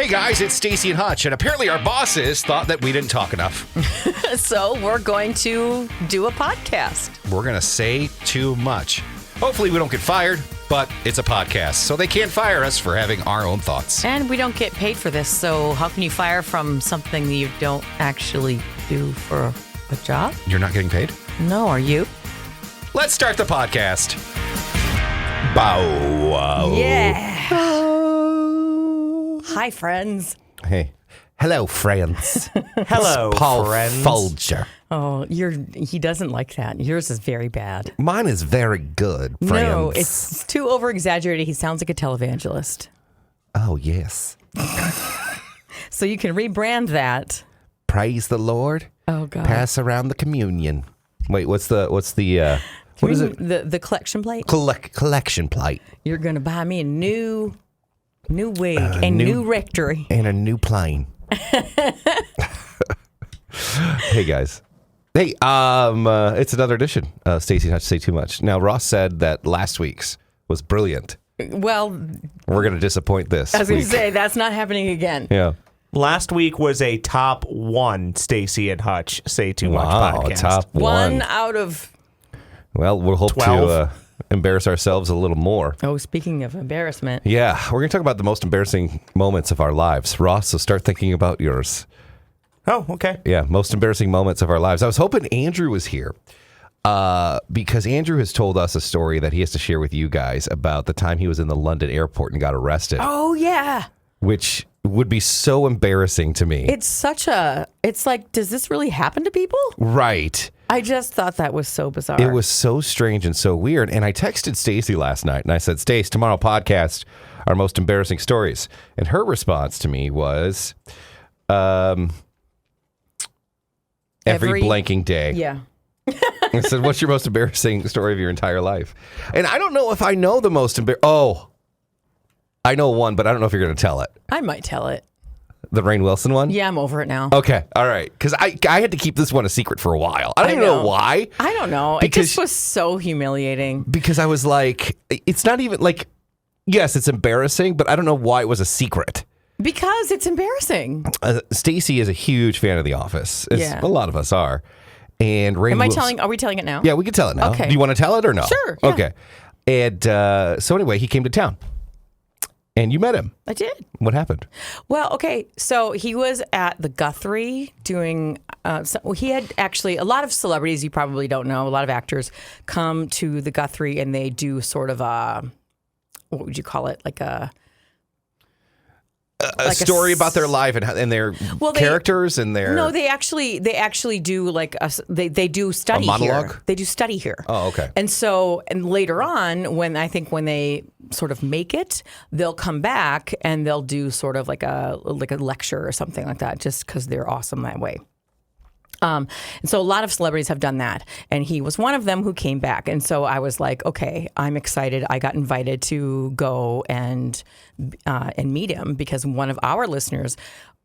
Hey guys, it's Staci and Hutch, and apparently our bosses thought that we didn't talk enough. So we're going to do a podcast. We're going to say too much. Hopefully we don't get fired, but it's a podcast, so they can't fire us for having our own thoughts. And we don't get paid for this, so how can you fire from something that you don't actually do for a job? You're not getting paid? No, are you? Let's start the podcast. Bow wow. Yeah. Hi, friends. Hey. Hello, friends. Hello, Paul friends. Folger. Oh, he doesn't like that. Yours is very bad. Mine is very good, friends. No, it's too over-exaggerated. He sounds like a televangelist. Oh, yes. So you can rebrand that. Praise the Lord. Oh, God. Pass around the communion. Wait, what's the what is it? The collection plate? Collection plate. You're going to buy me a new wig and new rectory. And a new plane. Hey, guys. Hey, it's another edition. Staci, not to say too much. Now, Ross said that last week's was brilliant. Well, We're going to disappoint this I was going to week. say, that's not happening again. Yeah. Last week was a top one Staci and Hutch Say Too Much Wow, podcast. top One one. out of... Well, we'll hope 12. to embarrass ourselves a little more. Oh, speaking of embarrassment. Yeah, we're going to talk about the most embarrassing moments of our lives. Ross, so start thinking about yours. Oh, okay. Yeah, most embarrassing moments of our lives. I was hoping Andrew was here because Andrew has told us a story that he has to share with you guys about the time he was in the London airport and got arrested, Oh, yeah. which would be so embarrassing to me. It's like, does this really happen to people? Right. I just thought that was so bizarre. It was so strange and so weird. And I texted Staci last night and I said, Stace, tomorrow podcast, our most embarrassing stories. And her response to me was, every blanking day. Yeah. I said, what's your most embarrassing story of your entire life? And I don't know if I know the most I know one, but I don't know if you're going to tell it. I might tell it. The Rainn Wilson one? Yeah, I'm over it now. Okay. All right. Because I had to keep this one a secret for a while. I don't even know why. I don't know. It just was so humiliating. Because I was like, it's not even like, yes, it's embarrassing, but I don't know why it was a secret. Because it's embarrassing. Staci is a huge fan of The Office. Yeah. A lot of us are. And Rainn Wilson. Are we telling it now? Yeah, we can tell it now. Okay. Do you want to tell it or no? Sure, yeah. Okay. And so anyway, he came to town. And you met him. I did. What happened? Well, okay, so he was at the Guthrie doing, he had actually, a lot of celebrities you probably don't know, a lot of actors come to the Guthrie and they do sort of what would you call it? Like a story about their life and their characters and their... No, they actually do like they do study A monologue? here. They do study here. Oh, okay. And later on, when they sort of make it, they'll come back and they'll do sort of like a lecture or something like that, just because they're awesome that way. And so a lot of celebrities have done that, and he was one of them who came back. And so I was like, okay, I'm excited. I got invited to go and meet him because one of our listeners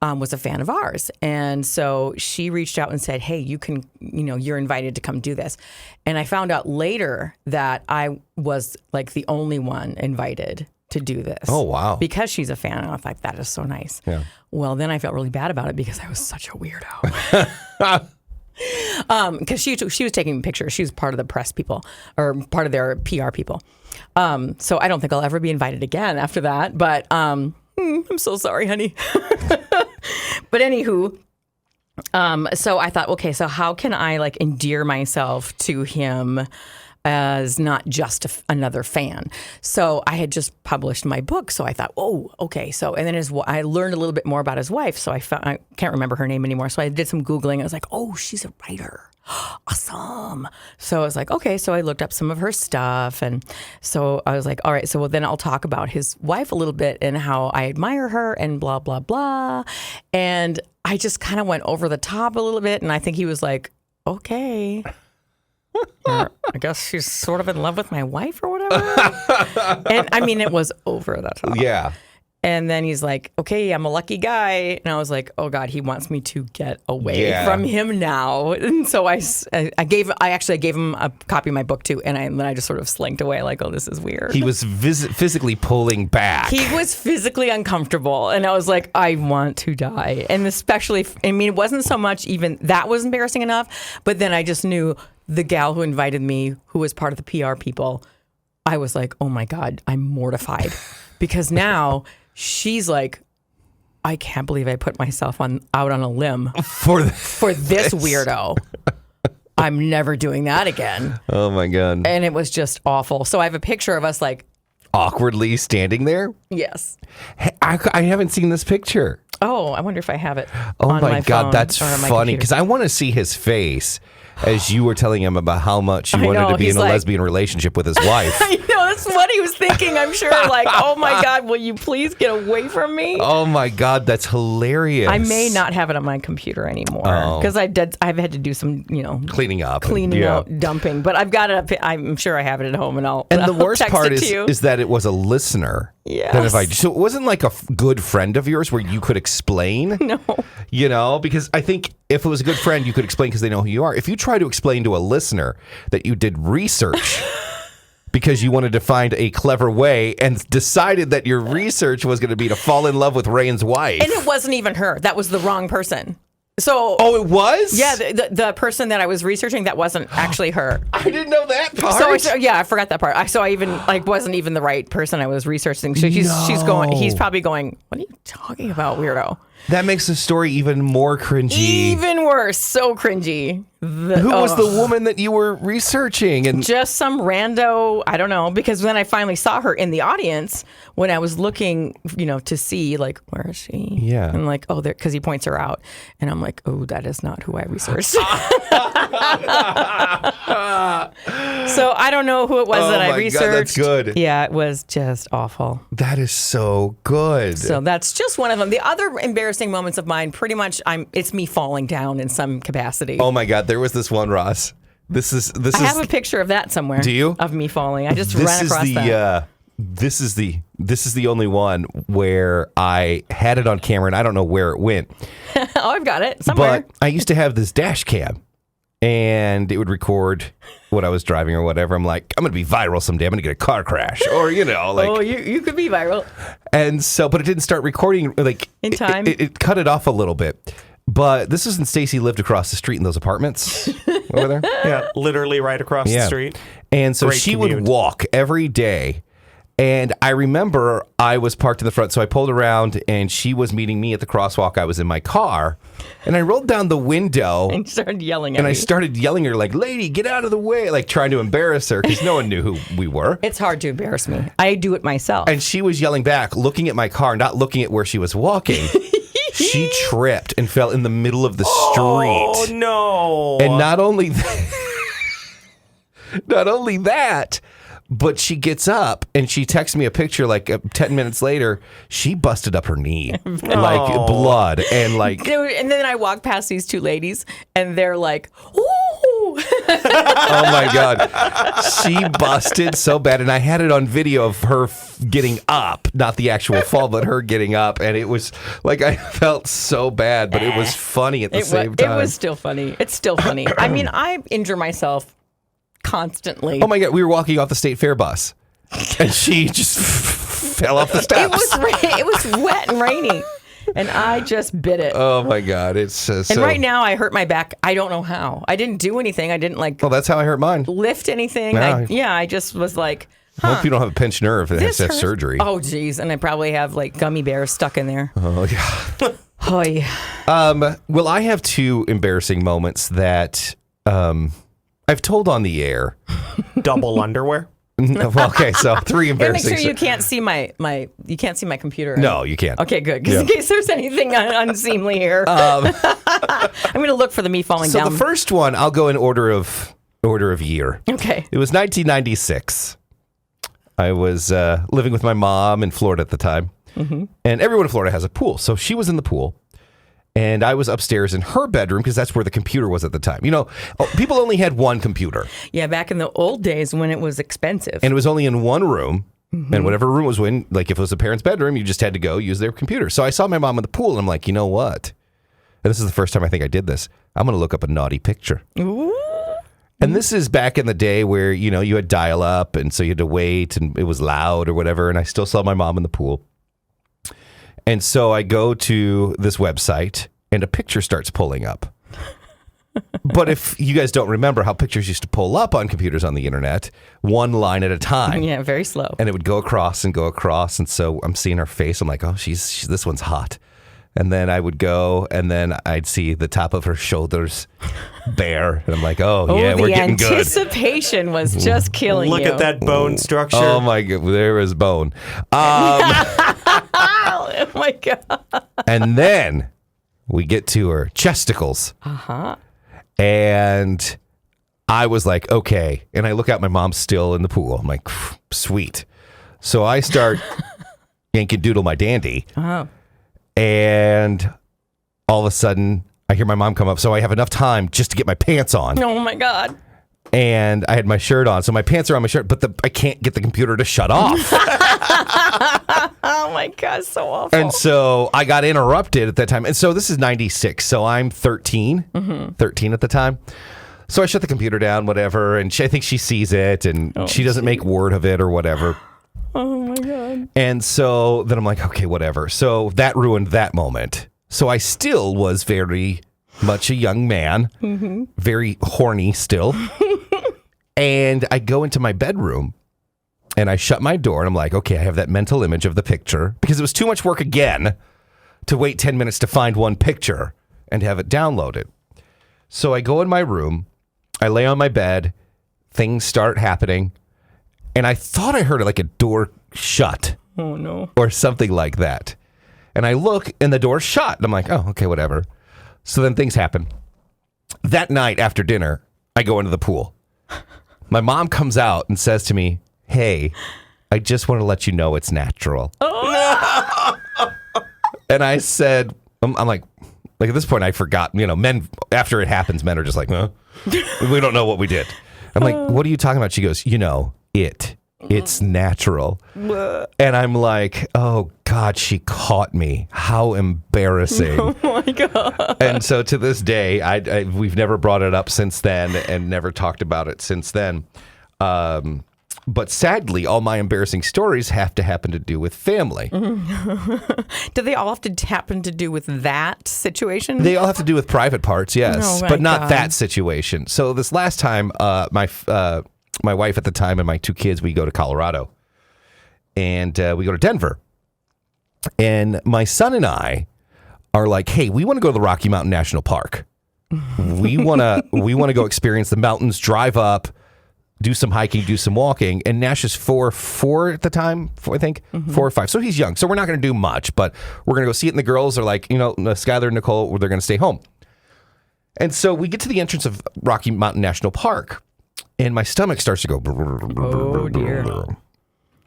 was a fan of ours. And so she reached out and said, hey, you're invited to come do this. And I found out later that I was like the only one invited to do this. Oh, wow. Because she's a fan. And I thought, that is so nice. Yeah. Well, then I felt really bad about it because I was such a weirdo. Because she was taking pictures. She was part of the press people or part of their PR people. So I don't think I'll ever be invited again after that. But I'm so sorry, honey. But anywho, so I thought, okay, so how can I like endear myself to him as not just another fan? So I had just published my book, so I thought, oh, okay. So and then I learned a little bit more about his wife. So I can't remember her name anymore. So I did some Googling. I was like, oh, she's a writer. Awesome. So I was like, okay. So I looked up some of her stuff, and so I was like, all right. So then I'll talk about his wife a little bit and how I admire her and blah blah blah. And I just kind of went over the top a little bit, and I think he was like, okay. I guess she's sort of in love with my wife or whatever. And I mean, it was over the top. Yeah. And then he's like, okay, I'm a lucky guy. And I was like, oh God, he wants me to get away from him now. And so I gave him a copy of my book too. And then I just sort of slinked away like, oh, this is weird. He was physically pulling back. He was physically uncomfortable. And I was like, I want to die. And especially, I mean, it wasn't so much even that was embarrassing enough. But then I just knew the gal who invited me, who was part of the PR people, I was like, oh my God, I'm mortified. Because now she's like, I can't believe I put myself out on a limb for this weirdo. I'm never doing that again. Oh my God. And it was just awful. So I have a picture of us like awkwardly standing there. Yes. I haven't seen this picture. Oh, I wonder if I have it. Oh on my God, phone that's or on my funny computer. because I want to see his face as you were telling him about how much you wanted to be in a lesbian relationship with his wife. I know, that's what he was thinking, I'm sure. Like, oh my God, will you please get away from me? Oh my God, that's hilarious. I may not have it on my computer anymore because I've had to do some, cleaning up, out, dumping. But I've got it. I'm sure I have it at home, and I'll. And I'll the worst text part it to you. is that it was a listener. Yes. So it wasn't like a good friend of yours where you could explain. No. Because I think if it was a good friend, you could explain because they know who you are. If you try to explain to a listener that you did research because you wanted to find a clever way and decided that your research was going to be to fall in love with Rainn's wife. And it wasn't even her. That was the wrong person. So. Oh, it was? Yeah, the person that I was researching, that wasn't actually her. I didn't know that part. So I forgot that part. So I even wasn't even the right person I was researching. So he's probably going, what are you talking about, weirdo? That makes the story even more cringy. Even worse. So cringy. Who was the woman that you were researching? And just some rando, I don't know, because when I finally saw her in the audience, when I was looking, to see, like, where is she? Yeah. And like, oh, there, because he points her out. And I'm like, oh, that is not who I researched. So I don't know who it was that I researched. God, that's good. Yeah, it was just awful. That is so good. So that's just one of them. The other embarrassing moments of mine, pretty much, it's me falling down in some capacity. Oh my God, there was this one, Ross. I have a picture of that somewhere. Do you? Of me falling. I just ran across that. This is the only one where I had it on camera and I don't know where it went. Oh, I've got it somewhere. But I used to have this dash cam and it would record what I was driving or whatever. I'm like, I'm going to be viral someday. I'm going to get a car crash or, like. Oh, you could be viral. And so, but it didn't start recording like in time. It cut it off a little bit. But this is when Staci lived across the street in those apartments over there. Yeah, literally right across the street. And so Great she commute. would walk every day. And I remember I was parked in the front, so I pulled around and she was meeting me at the crosswalk. I was in my car and I rolled down the window and started yelling at me. me. I started yelling at her like, lady, get out of the way, like trying to embarrass her because no one knew who we were. It's hard to embarrass me. I do it myself. And she was yelling back, looking at my car, not looking at where she was walking. She tripped and fell in the middle of the street. Oh, no. And not only that, but she gets up and she texts me a picture like 10 minutes later. She busted up her knee, like blood and like. And then I walk past these two ladies and they're like, ooh. Oh my God. She busted so bad. And I had it on video of her getting up, not the actual fall, but her getting up. And it was like, I felt so bad, but it was funny at the same time. It was still funny. It's still funny. I mean, I injure myself constantly. Oh my God. We were walking off the State Fair bus and she just fell off the steps. It was wet and rainy. And I just bit it. Oh my God. It's and right now I hurt my back. I don't know how. I didn't do anything. I didn't like. Well, that's how I hurt mine. Lift anything. I just was like. I hope you don't have a pinched nerve that has to have hurts. surgery. Oh, geez. And I probably have like gummy bears stuck in there. Oh, yeah. Oh, yeah. Well, I have two embarrassing moments that I've told on the air. Double underwear? Well, okay, so three embarrassing. Make sure you can't see my computer. Right? No, you can't. Okay, good. Because in case there's anything unseemly here, I'm going to look for me falling down. So the first one, I'll go in order of year. Okay. It was 1996. I was living with my mom in Florida at the time, and everyone in Florida has a pool. So she was in the pool, and I was upstairs in her bedroom because that's where the computer was at the time. People only had one computer. Yeah, back in the old days when it was expensive. And it was only in one room, And whatever room was in, like if it was a parent's bedroom, you just had to go use their computer. So I saw my mom in the pool, and I'm like, you know what? And this is the first time I think I did this. I'm going to look up a naughty picture. Ooh. And this is back in the day where, you had dial up, and so you had to wait, and it was loud or whatever. And I still saw my mom in the pool. And so I go to this website, and a picture starts pulling up. But if you guys don't remember how pictures used to pull up on computers on the internet, one line at a time. Yeah, very slow. And it would go across and go across. And so I'm seeing her face. I'm like, oh, this one's hot. And then I would go, and then I'd see the top of her shoulders bare. And I'm like, oh yeah, we're getting good. The anticipation was just killing Look you. at that bone structure. Oh my God, there is bone. Oh my God. And then we get to her chesticles. Uh-huh. And I was like, okay. And I look out, my mom's still in the pool. I'm like, sweet. So I start yanking doodle my dandy. Oh. And all of a sudden, I hear my mom come up. So I have enough time just to get my pants on. Oh my God. And I had my shirt on. So my pants are on my shirt, but I can't get the computer to shut off. Oh my God, so awful. And so I got interrupted at that time. And so this is 96. So I'm 13 at the time. So I shut the computer down, whatever. And I think she sees it, and she doesn't make word of it or whatever. Oh my God. And so then I'm like, okay, whatever. So that ruined that moment. So I still was very much a young man, very horny still. And I go into my bedroom, and I shut my door, and I'm like, okay, I have that mental image of the picture, because it was too much work again to wait 10 minutes to find one picture and have it downloaded. So I go in my room, I lay on my bed, things start happening, and I thought I heard like a door shut. Oh no. Or something like that. And I look, and the door's shut, and I'm like, oh, okay, whatever. So then things happen. That night after dinner, I go into the pool. My mom comes out and says to me, hey, I just want to let you know it's natural. Oh. And I said, I'm like at this point I forgot, men, after it happens, men are just like, huh? We don't know what we did. I'm like, what are you talking about? She goes, it's natural. And I'm like, oh God, she caught me. How embarrassing. Oh my God. And so to this day, we've never brought it up since then, and never talked about it since then. But sadly, all my embarrassing stories have to happen to do with family. Do they all have to happen to do with that situation? They all have to do with private parts, yes, Oh my but not God. that situation. So this last time, my wife at the time and my two kids, we go to Colorado, and we go to Denver. And my son and I are like, hey, we want to go to the Rocky Mountain National Park. We want to go experience the mountains, drive up, do some hiking, do some walking. And Nash is four at the time, I think, 4 or 5. So he's young. So we're not going to do much, but we're going to go see it. And the girls are like, Skylar and Nicole, they're going to stay home. And so we get to the entrance of Rocky Mountain National Park, and my stomach starts to go. Oh, dear.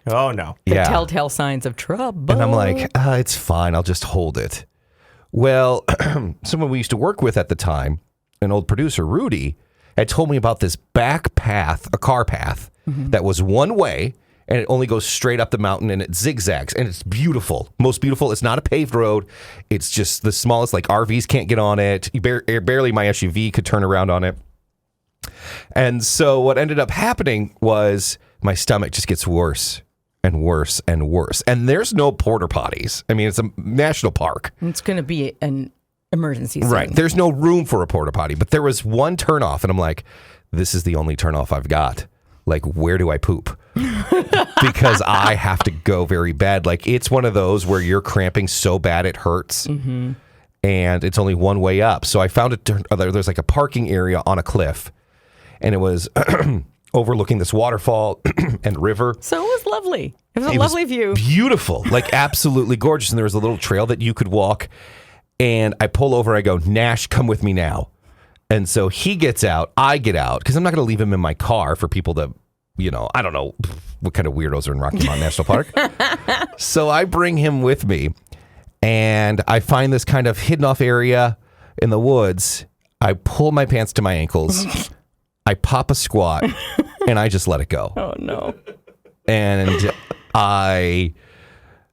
Oh, no. The Yeah. telltale signs of trouble. And I'm like, it's fine. I'll just hold it. Well, someone we used to work with at the time, an old producer, Rudy, had told me about this back path, a car path, that was one way, and it only goes straight up the mountain, and it zigzags, and it's beautiful. Most beautiful. It's not a paved road. It's just the smallest, like RVs can't get on it. Barely my SUV could turn around on it. And so what ended up happening was my stomach just gets worse and worse and worse. And there's no porta potties. I mean, it's a national park. It's going to be an emergency zone. Right. There's no room for a porta potty, but there was one turnoff, and I'm like, this is the only turnoff I've got. Like, where do I poop? Because I have to go very bad. Like, it's one of those where you're cramping so bad it hurts, and it's only one way up. So I found there's like a parking area on a cliff, and it was overlooking this waterfall and river. So it was lovely. It was a lovely view. Beautiful, like absolutely gorgeous. And there was a little trail that you could walk. And I pull over, I go, Nash, come with me now. And so he gets out, I get out, because I'm not going to leave him in my car for people to, I don't know what kind of weirdos are in Rocky Mountain National Park. So I bring him with me, and I find this kind of hidden off area in the woods. I pull my pants to my ankles, I pop a squat, and I just let it go. Oh, no. And I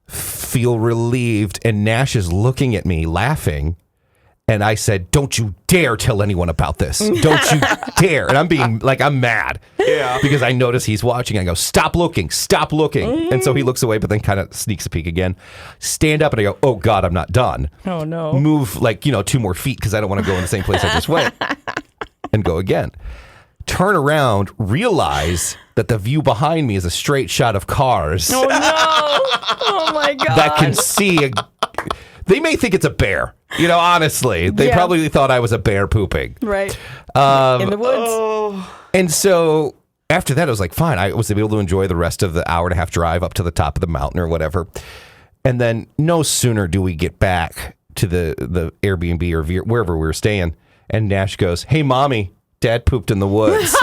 feel relieved, and Nash is looking at me laughing, and I said, don't you dare tell anyone about this. Don't you dare. And I'm being like, I'm mad. Yeah. Because I notice he's watching. I go, stop looking. And so he looks away, but then kind of sneaks a peek again. Stand up, and I go, oh God, I'm not done. Oh no. Move 2 more feet because I don't want to go in the same place I just went. And go again. Turn around, realize that the view behind me is a straight shot of cars. Oh no. Oh my God. That can see they may think it's a bear. Honestly. They probably thought I was a bear pooping. Right. In the woods. And so after that, I was like, fine. I was able to enjoy the rest of the hour and a half drive up to the top of the mountain or whatever. And then no sooner do we get back to the Airbnb or wherever we were staying, and Nash goes, hey, Mommy, Dad pooped in the woods.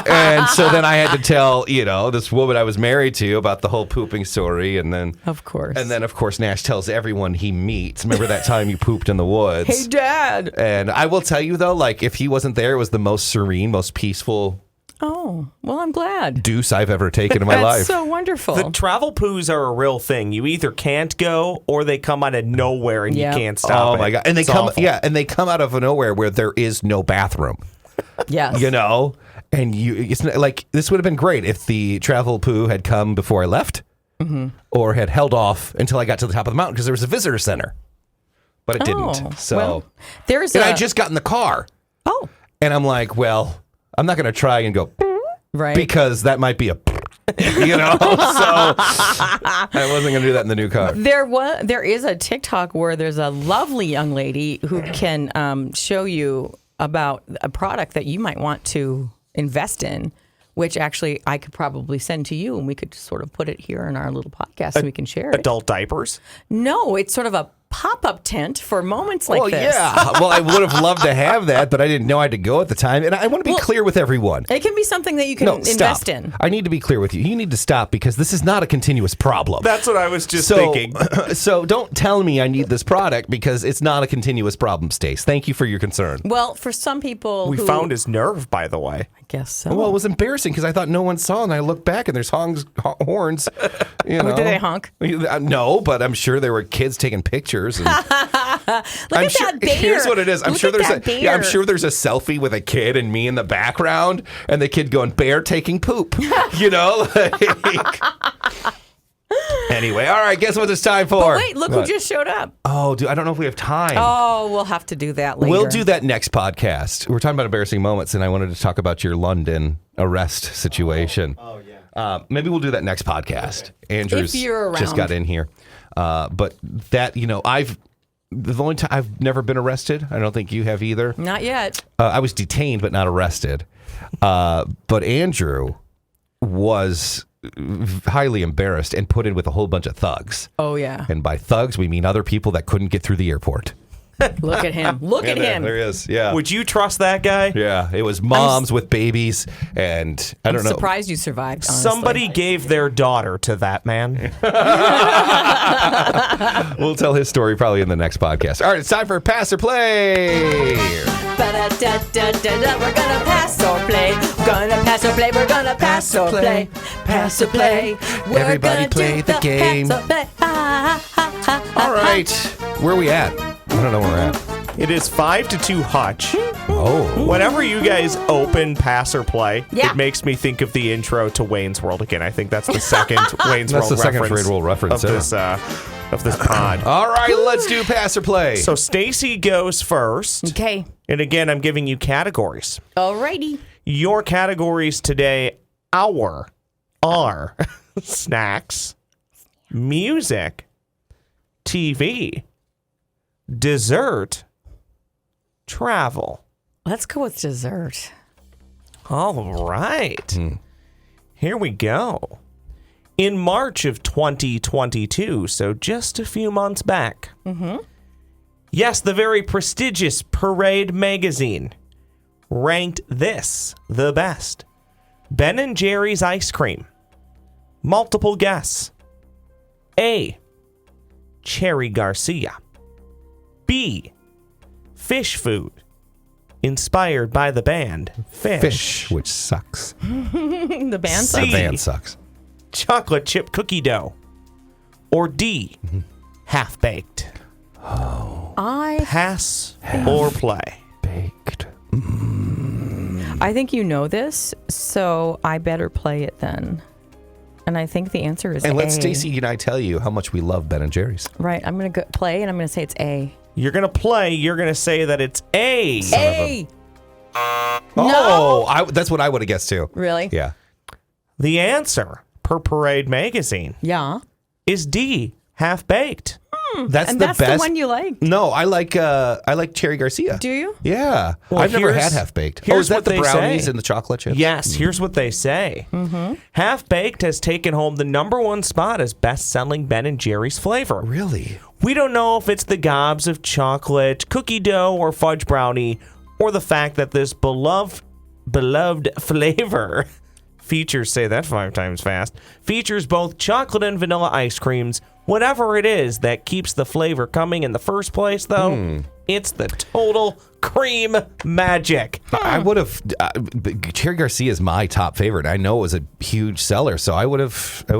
And so then I had to tell, this woman I was married to about the whole pooping story. And then, of course, Nash tells everyone he meets, remember that time you pooped in the woods? Hey, Dad. And I will tell you, though, if he wasn't there, it was the most serene, most peaceful Oh, well, I'm glad. deuce I've ever taken in my life. That's so wonderful. The travel poos are a real thing. You either can't go or they come out of nowhere and you can't stop. Oh my God. And they come out of nowhere where there is no bathroom. Yes. And it's like, this would have been great if the travel poo had come before I left or had held off until I got to the top of the mountain because there was a visitor center. But it didn't. So I just got in the car. Oh. And I'm like, well, I'm not going to try and go right because that might be a so I wasn't going to do that in the new car. There is a TikTok where there's a lovely young lady who can show you about a product that you might want to invest in, which actually I could probably send to you, and we could sort of put it here in our little podcast and we can share it. Adult diapers? No, it's sort of a pop-up tent for moments like this. Yeah. Well, I would have loved to have that, but I didn't know I had to go at the time. And I want to be clear with everyone. It can be something that you can invest in. I need to be clear with you. You need to stop because this is not a continuous problem. That's what I was just thinking. So don't tell me I need this product because it's not a continuous problem, Stace. Thank you for your concern. Well, for some people we found his nerve, by the way. I guess so. Well, it was embarrassing because I thought no one saw, and I looked back and there's horns. Did they honk? No, but I'm sure there were kids taking pictures. And Look at that bear. Here's what it is. I'm Look sure at there's I'm sure there's a selfie with a kid and me in the background, and the kid going, "Bear taking poop." Anyway, all right. Guess what it's time for? But wait, look who just showed up. Oh, dude, I don't know if we have time. Oh, we'll have to do that later. We'll do that next podcast. We're talking about embarrassing moments, and I wanted to talk about your London arrest situation. Oh yeah. Maybe we'll do that next podcast. Okay. Andrew's just got in here. But that, the only time I've never been arrested. I don't think you have either. Not yet. I was detained, but not arrested. But Andrew was highly embarrassed and put in with a whole bunch of thugs. Oh, yeah. And by thugs, we mean other people that couldn't get through the airport. Look at him. Look at him. There he is. Yeah. Would you trust that guy? Yeah. It was moms with babies, and I don't know. I'm surprised you survived, honestly. Somebody gave their daughter to that man. We'll tell his story probably in the next podcast. All right, it's time for Pass or Play. We're gonna pass or play. Gonna pass or play. We're gonna pass or play. Pass or play. Everybody play the game. All right. Where are we at? I don't know where we're at. It is 5-2 Hutch. Oh. Whenever you guys open Pass or Play, Yeah. it makes me think of the intro to Wayne's World again. I think that's the second Wayne's That's World the second reference Wayne's World reference, of this pod. All right, let's do Pass or Play. So Staci goes first. Okay. And again, I'm giving you categories. Alrighty. Your categories today are snacks, music, TV, dessert, travel. Let's go with dessert. All right. Here we go. In March of 2022, so just a few months back. Yes, the very prestigious Parade magazine ranked this the best. Ben & Jerry's ice cream. Multiple guess. A. Cherry Garcia. B. Fish food. Inspired by the band Fish. Fish, which sucks. The band C. The band sucks. chocolate chip cookie dough. Or D, half-baked. Pass or play? Baked. I think you know this, so I better play it then. And I think the answer is And A. let Staci and I tell you how much we love Ben and Jerry's. Right. I'm going to play, and I'm going to say it's A. You're going to play. You're going to say that it's A. A! Oh, that's what I would have guessed too. Really? Yeah. The answer, per Parade Magazine, Yeah. is D, half-baked. That's And the that's best. the one you like. No, I like Cherry Garcia. Do you? Yeah. Well, I've never here's- had half baked. Oh, here's is that what the they brownies say. and the chocolate chips? Yes, here's what they say. Half-baked has taken home the #1 spot as best-selling Ben & Jerry's flavor. Really? We don't know if it's the gobs of chocolate, cookie dough, or fudge brownie, or the fact that this beloved flavor features, say that 5 times fast, features both chocolate and vanilla ice creams. Whatever it is that keeps the flavor coming in the first place, though, it's the total cream magic. I would have. Cherry Garcia is my top favorite. I know it was a huge seller, so I would have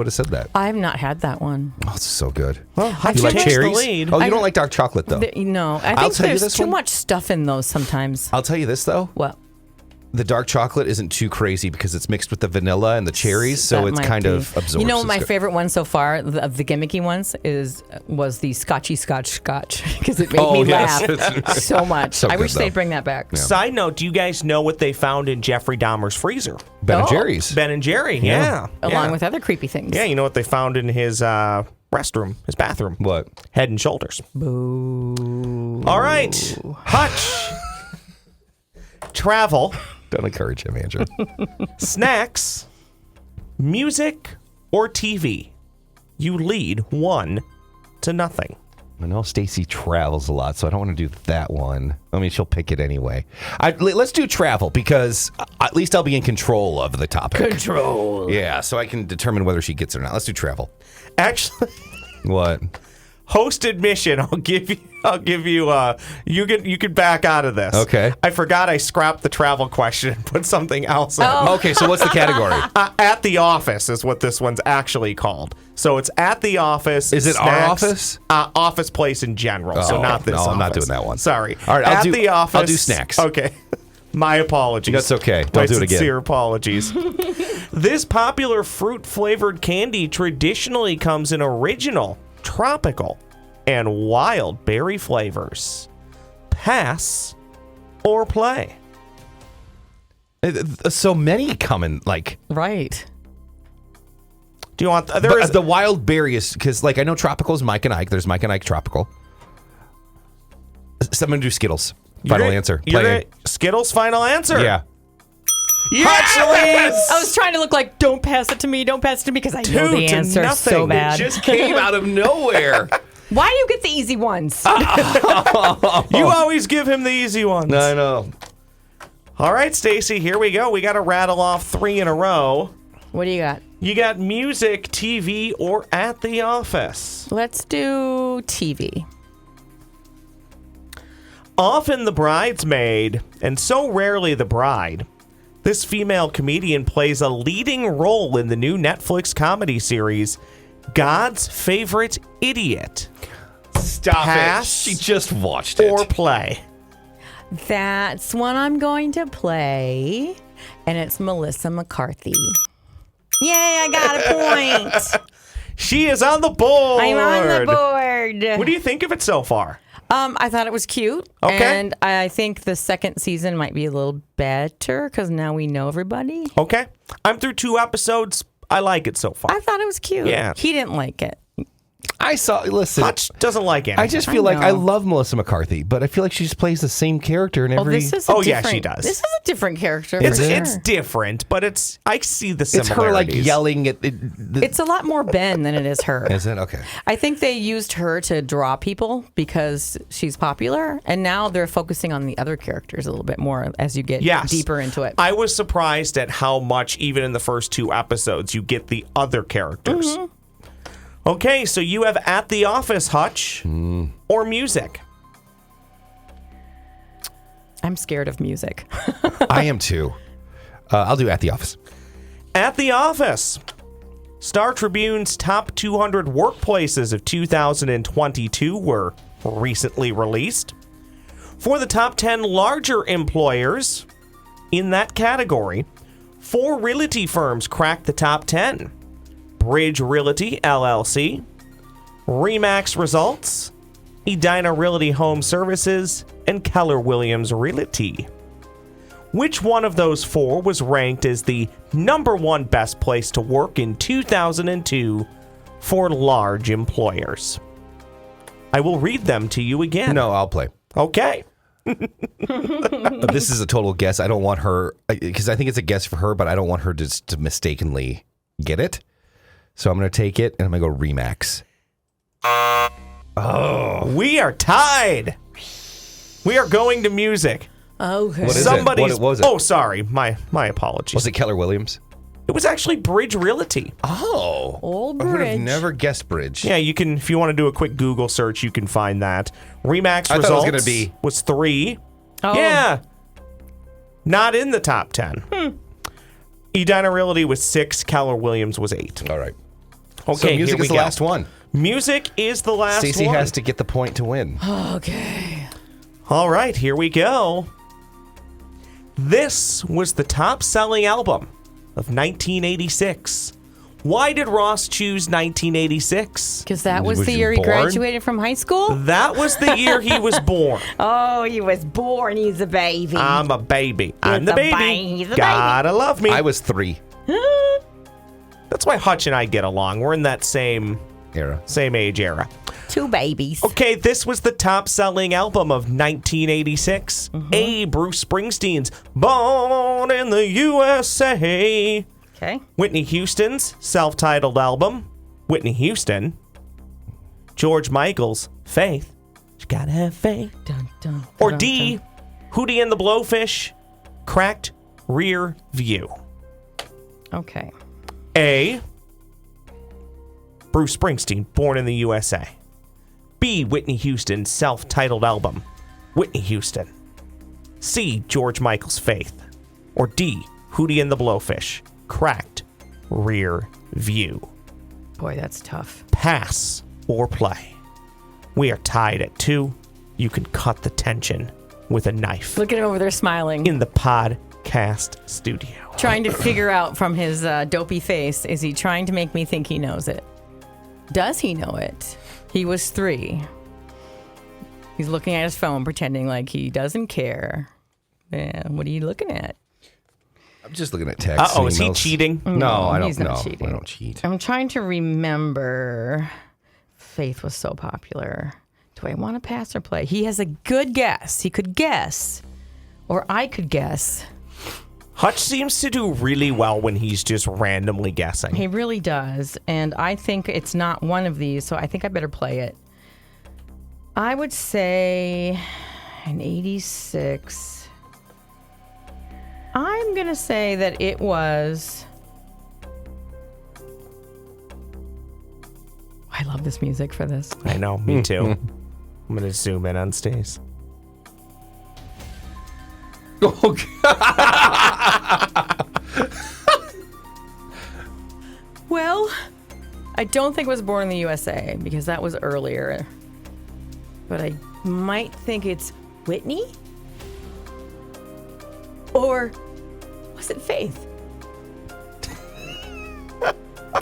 said that. I have not had that one. Oh, it's so good. Well, you Hutch like takes the cherries? lead. Oh, you don't like dark chocolate though. No, I I'll think tell you there's this too one. much stuff in those sometimes. I'll tell you this though. What? The dark chocolate isn't too crazy because it's mixed with the vanilla and the cherries, so That it's might kind be. of absorbs. You know, It's my good. favorite one so far of the gimmicky ones was the Scotchy Scotch because it made Oh, me yes. laugh so much. So I good, wish though. they'd bring that back. Side note, do you guys know what they found in Jeffrey Dahmer's freezer? Ben and Oh. Jerry's. Ben and Jerry, yeah. Along Yeah. with other creepy things. Yeah, you know what they found in his restroom, his bathroom? What? Head and Shoulders. Boo. All right, Hutch. Travel, Don't encourage him, Andrew. snacks, music, or TV. You lead 1-0. I know Staci travels a lot, so I don't want to do that one. I mean, she'll pick it anyway. Let's do travel because at least I'll be in control of the topic. Control. Yeah, so I can determine whether she gets it or not. Let's do travel. Actually, What? host admission. I'll give you. You can back out of this. Okay. I forgot I scrapped the travel question and put something else in. Okay, so what's the category? At the office is what this one's actually called. So it's at the office. Is it our office? Office place in general. So Oh, not this no, office. I'm not doing that one. Sorry. All right, at I'll do- the office. I'll do snacks. Okay. My apologies. That's okay. My Don't do it again. sincere apologies. This popular fruit-flavored candy traditionally comes in original, tropical, and wild berry flavors. Pass or play? So many coming, like Right. Do you want? There is the wild berries, because like I know tropical is Mike and Ike. There's Mike and Ike tropical. So I'm gonna do Skittles. Final answer. Play. Skittles. Final answer. Yeah. Yes! I was trying to look like, don't pass it to me, because I know 2 the to answer nothing. so bad. It just came out of nowhere. Why do you get the easy ones? You always give him the easy ones. I know. All right, Staci, here we go. We got to rattle off 3 in a row. What do you got? You got music, TV, or at the office. Let's do TV. Often the bridesmaid, and so rarely the bride, this female comedian plays a leading role in the new Netflix comedy series, God's Favorite Idiot. Stop Pass it. She just watched it. Or play. That's one I'm going to play, and it's Melissa McCarthy. Yay, I got a point. She is on the board. I'm on the board. What do you think of it so far? I thought it was cute. Okay. And I think the second season might be a little better because now we know everybody. Okay. I'm through 2 episodes. I like it so far. I thought it was cute. Yeah. He didn't like it. Listen. Hutch doesn't like it. I just feel I like I know. love Melissa McCarthy, but I feel like she just plays the same character in Well, every. this is a Oh, yeah, different, she does. This is a different character. It's for sure. it's different, but I see the it's similarities. her like yelling at. It's a lot more Ben than it is her. Is it okay? I think they used her to draw people because she's popular, and now they're focusing on the other characters a little bit more as you get Yes. deeper into it. I was surprised at how much, even in the first 2 episodes, you get the other characters. Mm-hmm. Okay, so you have At the Office, Hutch, or music. I'm scared of music. I am too. I'll do At the Office. At the Office Star Tribune's top 200 workplaces of 2022 were recently released. For the top 10 larger employers in that category, 4 realty firms cracked the top 10. Bridge Realty, LLC, Remax Results, Edina Realty Home Services, and Keller Williams Realty. Which one of those 4 was ranked as the number 1 best place to work in 2002 for large employers? I will read them to you again. No, I'll play. Okay. This is a total guess. I don't want her, because I think it's a guess for her, but I don't want her to mistakenly get it. So I'm going to take it, and I'm going to go Remax. Oh. We are tied. We are going to music. Okay. What is it? What was it? Oh, sorry. My apologies. Was it Keller Williams? It was actually Bridge Realty. Oh. Old I would have Bridge. never guessed Bridge. Yeah, you can, if you want to do a quick Google search, you can find that. Remax I thought it was Results gonna be- was 3. Oh. Yeah. Not in the top 10. Edina Realty was 6. Keller Williams was 8. All right. Okay, So music here we is the go. last one. Music is the last Staci one. has to get the point to win. Okay. All right, here we go. This was the top-selling album of 1986. Why did Ross choose 1986? Because that was Was the you year he born? graduated from high school? That was the year he was born. Oh, he was born. He's a baby. I'm a baby. I'm He's the a baby. he's a Gotta love me. I was 3 That's why Hutch and I get along. We're in that same era. age era. 2 babies. Okay, this was the top-selling album of 1986. A. Bruce Springsteen's Born in the USA. Okay. Whitney Houston's self-titled album, Whitney Houston. George Michael's Faith. You gotta have faith. Dun, dun, Or dun, D. dun. Hootie and the Blowfish, Cracked Rear View. Okay. A. Bruce Springsteen, Born in the USA. B. Whitney Houston's self-titled album, Whitney Houston. C. George Michael's Faith. Or D. Hootie and the Blowfish, Cracked Rear View. Boy, that's tough. Pass or play. We are tied at 2. You can cut the tension with a knife Look at him over there smiling. in the podcast studio. Trying to figure out from his dopey face, is he trying to make me think he knows it? Does he know it? He was 3. He's looking at his phone, pretending like he doesn't care. Yeah, what are you looking at? I'm just looking at text. Uh-oh, is he emails. cheating? No, I don't he's not know. cheating. I don't cheat. I'm trying to remember. Faith was so popular. Do I want to pass or play? He has a good guess. He could guess. Or I could guess. Hutch seems to do really well when he's just randomly guessing. He really does. And I think it's not one of these, so I think I better play it. I would say in 86. I'm going to say that it was. I love this music for this. I know, me too. I'm going to zoom in on Stace. Well, I don't think it was Born in the USA because that was earlier. But I might think it's Whitney? Or was it Faith?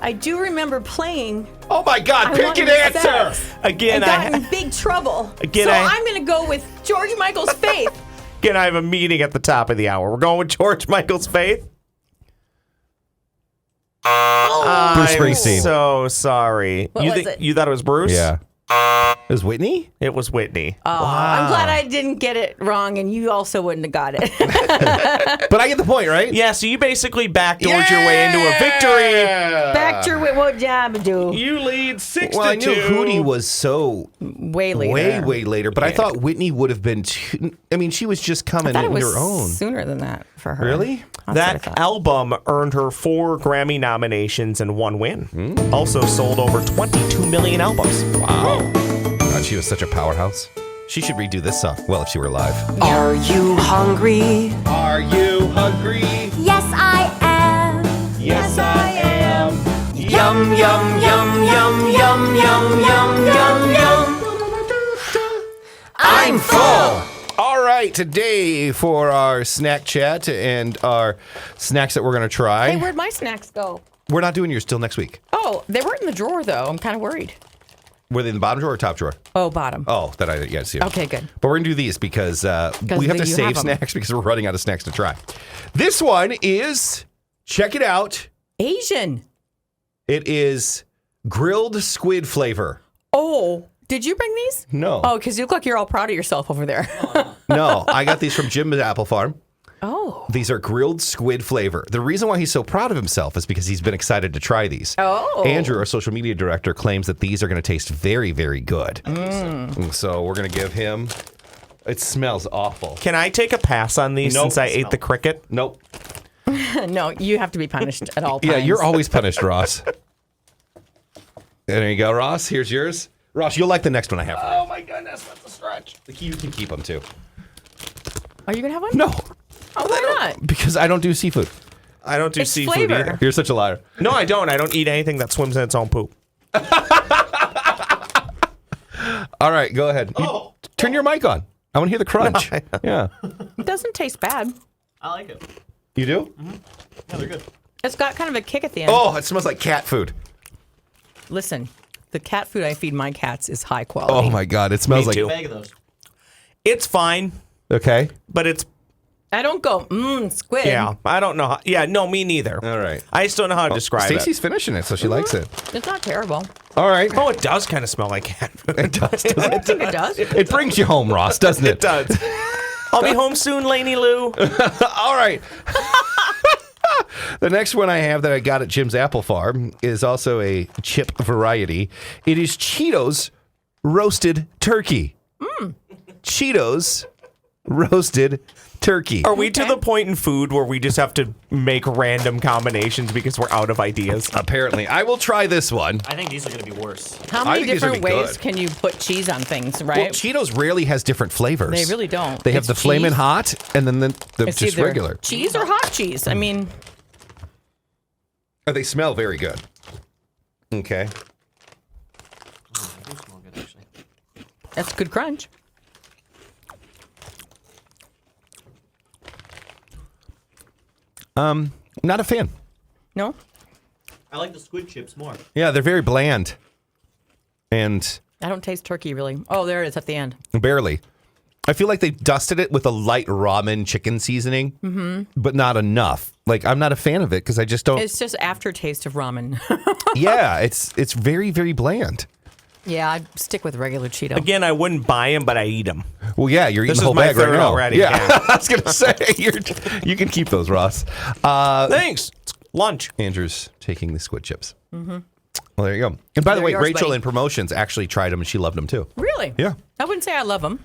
I do remember playing. Oh my God! I Pick Wanted an Sex answer. Again, and got in big trouble. Again, so I- I'm going to go with George Michael's Faith. Again, I have a meeting at the top of the hour. We're going with George Michael's Faith. Bruce Springsteen. I'm so sorry. What was it? You thought it was Bruce? Yeah. It was Whitney? It was Whitney. I'm glad I didn't get it wrong, and you also wouldn't have got it. But I get the point, right? Yeah, so you basically backdoored your way into a victory. Back to what job do? You lead 6-2. Well, I knew Hootie was so Way later. way later, but I thought Whitney would have been too. I mean, she was just coming I thought it in was her own. sooner than that for her. Really? That's what I That thought. album earned her 4 Grammy nominations and 1 win. Also sold over 22 million albums. Wow. God, she was such a powerhouse. She should redo this song. Well, if she were alive. Are you hungry? Are you hungry? Yes, I am. Yes, I am. You Yum, yum, yum, yum, yum, yum, yum, yum, yum. I'm full. All right, today for our snack chat and our snacks that we're going to try. Hey, where'd my snacks go? We're not doing yours till next week. Oh, they weren't in the drawer, though. I'm kind of worried. Were they in the bottom drawer or top drawer? Oh, bottom. Oh, that I didn't see. Okay, good. But we're going to do these because we have to you have save 'em. snacks because we're running out of snacks to try. This one is, check it out. Asian. It is grilled squid flavor. Oh, did you bring these? No. Oh, because you look like you're all proud of yourself over there. No, I got these from Jim's Apple Farm. Oh. These are grilled squid flavor. The reason why he's so proud of himself is because he's been excited to try these. Oh. Andrew, our social media director, claims that these are going to taste very, very good. So we're going to give him. It smells awful. Can I take a pass on these Nope. since I ate the cricket? Nope. No, you have to be punished at all times. Yeah, you're always punished, Ross. There you go, Ross. Here's yours. Ross, you'll like the next one I have for you. Oh my goodness, that's a stretch. You can keep them too. Are you going to have one? No, Oh, why not? because I don't do seafood. I don't do It's seafood flavor. either. You're such a liar. No, I don't. I don't eat anything that swims in its own poop. All right, go ahead. Turn your mic on. I want to hear the crunch. Yeah. It doesn't taste bad. I like it. You do? Yeah, they're good. It's got kind of a kick at the end. Oh, it smells like cat food. Listen, the cat food I feed my cats is high quality. Oh my God, it smells Me like. too. Bag of those. It's fine, Okay. but it's I don't go, squid. yeah. I don't know. No, me neither. All right. I just don't know how to describe Stacy's it. finishing it, so she likes it. It's not terrible. All right. Oh, it does kind of smell like cat food. It does. I don't think it does. It brings you home, Ross, doesn't it? It does. I'll be home soon, Laney Lou. All right. The next one I have that I got at Jim's Apple Farm is also a chip variety. It is Cheetos roasted turkey. Cheetos roasted turkey. Are we to the point in food where we just have to make random combinations because we're out of ideas? Apparently. I will try this one. I think these are going to be worse. How I many think these would different be ways good. can you put cheese on things, Well, right? Cheetos rarely has different flavors. They really don't. They have It's the flamin' cheese. hot and then the It's just either regular. cheese or hot cheese. I mean, They smell very good. Okay. They smell good, actually. that's good crunch. Not a fan. No? I like the squid chips more. Yeah, they're very bland. And I don't taste turkey really. Oh, there it is at the end. barely. I feel like they dusted it with a light ramen chicken seasoning, but not enough. Like, I'm not a fan of it because I just don't. It's just aftertaste of ramen. Yeah, it's very, very bland. Yeah, I'd stick with regular Cheeto. Again, I wouldn't buy them, but I eat them. Well, yeah, you're eating This the is whole my bag right third now. already, Yeah, yeah. I was gonna say you can keep those, Ross. Thanks. It's lunch. Andrew's taking the squid chips. Well, there you go. And by the They're way, yours, Rachel buddy. in promotions actually tried them and she loved them too. Really? Yeah. I wouldn't say I love them,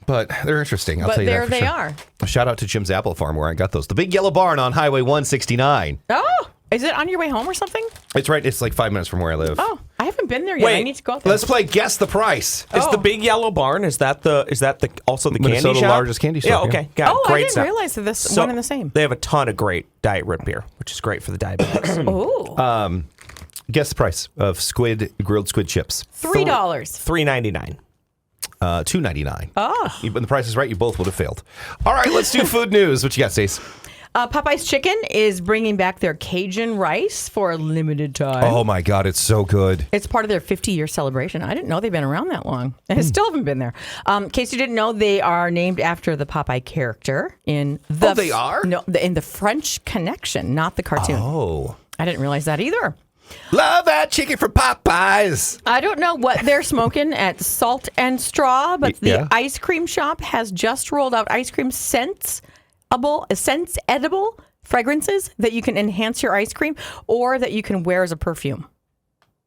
But they're interesting. I'll but tell you there that for they sure. are. A shout out to Jim's Apple Farm where I got those. The Big Yellow Barn on Highway 169. Oh, is it on your way home or something? It's right. It's like 5 minutes from where I live. Oh, I haven't been there yet. I Wait, need to go out there. Let's play Guess the Price. Is Oh. the Big Yellow Barn? Is that also the candy Minnesota's shop? largest candy Yeah. shop, Okay. yeah. Got it. Oh, Great I didn't stuff. realize that this So, one and the same. They have a ton of great diet root beer, which is great for the diabetics. Oh, Guess the price of grilled squid chips. $3. $3.99. $2.99. Oh. When the price is right, you both would have failed. All right, let's do food news. What you got, Stace? Popeye's Chicken is bringing back their Cajun rice for a limited time. Oh my God, it's so good. It's part of their 50-year celebration. I didn't know they've been around that long. And I still haven't been there. In case you didn't know, they are named after the Popeye character in the... Oh, they are? No, in the French Connection, not the cartoon. Oh. I didn't realize that either. Love that chicken from Popeyes. I don't know what they're smoking at Salt and Straw, but the Yeah. ice cream shop has just rolled out ice cream edible fragrances that you can enhance your ice cream or that you can wear as a perfume.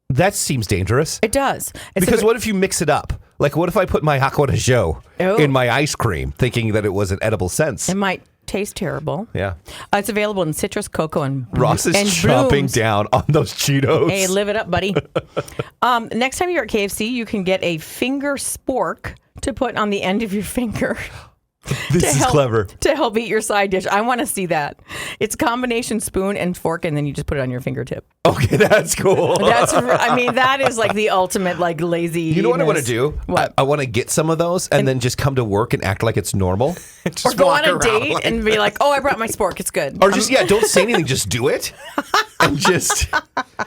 That seems dangerous. It does. It's Because what if you mix it up? Like, what if I put my Aqua de Jo Oh. in my ice cream, thinking that it was an edible sense? It might taste terrible. Yeah. It's available in citrus, cocoa, and Ross is and chomping blooms. down on those Cheetos. Hey, live it up, buddy. Next time you're at KFC, you can get a finger spork to put on the end of your finger. This is clever. To help eat your side dish. I want to see that. It's a combination spoon and fork, and then you just put it on your fingertip. Okay, that's cool. That is like the ultimate like lazy. You know what I want to do? What? I want to get some of those and then just come to work and act like it's normal. Or go on a date and be like, oh, I brought my spork. It's good. Or just, don't say anything. Just do it. And just,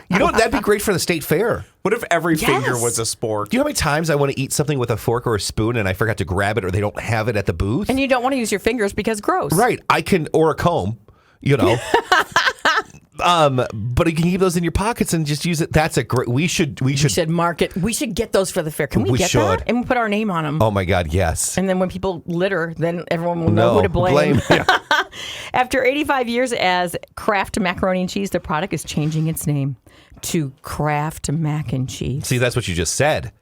you know what? That'd be great for the state fair. What if every finger was a spork? Do you know how many times I want to eat something with a fork or a spoon and I forgot to grab it or they don't have it at the booth? And you don't want to use your fingers because gross. Right. I can, or a comb, But you can keep those in your pockets and just use it. That's a great, we should market. We should get those for the fair. Can we get that? And we put our name on them. Oh my God, yes. And then when people litter, then everyone will know who to blame. Yeah. After 85 years as Kraft Macaroni and Cheese, the product is changing its name to Kraft Mac and Cheese. See, that's what you just said.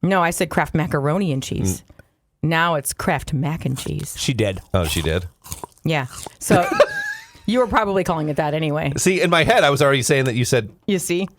No, I said Kraft Macaroni and Cheese. Now it's Kraft Mac and Cheese. She did. Oh, she did? Yeah. So you were probably calling it that anyway. See, in my head, I was already saying that you said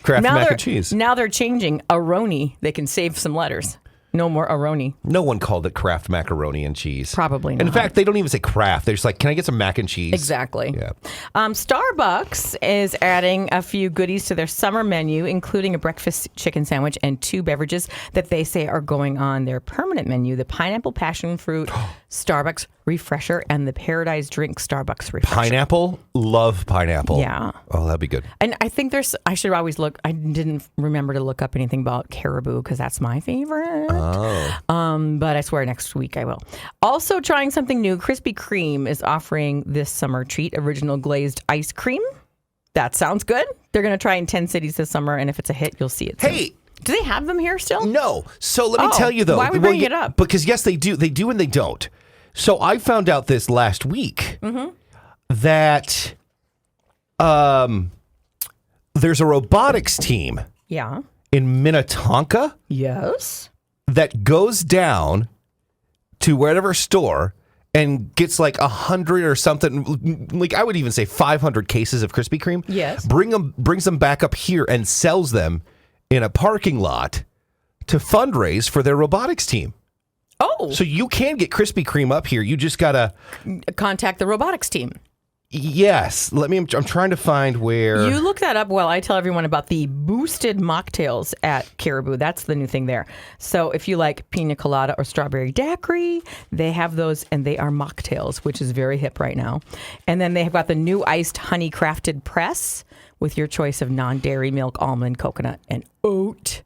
Kraft Mac and Cheese. Now they're changing Aroni. They can save some letters. No more Aroni. No one called it Kraft Macaroni and Cheese. Probably not. In fact, they don't even say Kraft. They're just like, can I get some mac and cheese? Exactly. Yeah. Starbucks is adding a few goodies to their summer menu, including a breakfast chicken sandwich and 2 beverages that they say are going on their permanent menu: the Pineapple Passion Fruit Starbucks Refresher and the Paradise Drink Starbucks Refresher. Pineapple? Love pineapple. Yeah. Oh, that'd be good. And I think I should always look, I didn't remember to look up anything about Caribou because that's my favorite. Oh. But I swear next week I will. Also trying something new, Krispy Kreme is offering this summer treat, original glazed ice cream. That sounds good. They're going to try in 10 cities this summer, and if it's a hit, you'll see it soon. Hey. Do they have them here still? No. So let me tell you, though. Why are we bringing it up? Because, yes, they do. They do and they don't. So I found out this last week that there's a robotics team in Minnetonka that goes down to whatever store and gets like 100 or something, like I would even say 500 cases of Krispy Kreme. Yes. Brings them back up here and sells them in a parking lot to fundraise for their robotics team. Oh. So you can get Krispy Kreme up here. You just got to contact the robotics team. Yes. I'm trying to find where. You look that up while I tell everyone about the boosted mocktails at Caribou. That's the new thing there. So if you like pina colada or strawberry daiquiri, they have those, and they are mocktails, which is very hip right now. And then they have got the new iced honey crafted press with your choice of non-dairy milk, almond, coconut, and oat.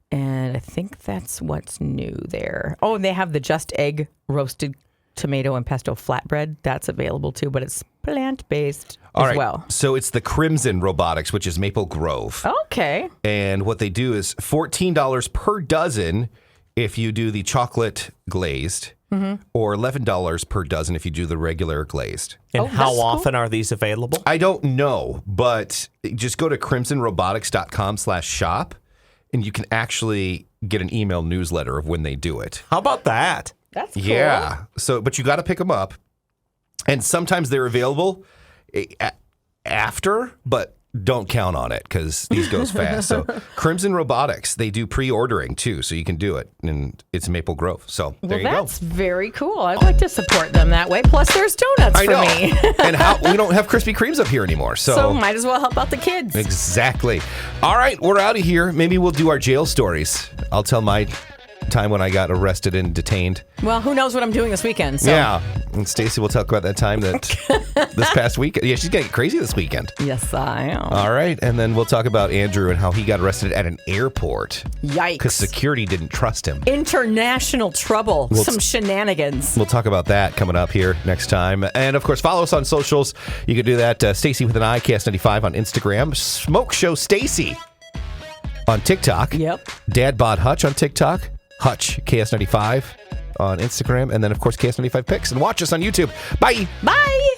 And I think that's what's new there. Oh, and they have the just egg roasted tomato and pesto flatbread. That's available too, but it's plant-based as well. So it's the Crimson Robotics, which is Maple Grove. Okay. And what they do is $14 per dozen if you do the chocolate glazed, or $11 per dozen if you do the regular glazed. And how often are these available? I don't know, but just go to crimsonrobotics.com/shop, and you can actually get an email newsletter of when they do it. How about that? That's cool. Yeah. So, but you got to pick them up, and sometimes they're available after, but don't count on it because these goes fast. So Crimson Robotics, they do pre-ordering too, so you can do it, and it's Maple Grove. So there you go. That's very cool. I'd like to support them that way. Plus, there's donuts for me. And we don't have Krispy Kremes up here anymore, so might as well help out the kids. Exactly. All right, we're out of here. Maybe we'll do our jail stories. I'll tell my time when I got arrested and detained. Well, who knows what I'm doing this weekend? So. Yeah, and Staci will talk about that time that this past weekend. Yeah, she's getting crazy this weekend. Yes, I am. All right, and then we'll talk about Andrew and how he got arrested at an airport. Yikes. Because security didn't trust him. International trouble. Some shenanigans. We'll talk about that coming up here next time. And, of course, follow us on socials. You can do that. Staci with an I, KS95 on Instagram. Smoke Show Staci on TikTok. Yep. Dad Bod Hutch on TikTok. Hutch, KS95 on Instagram. And then, of course, KS95 Pics. And watch us on YouTube. Bye. Bye.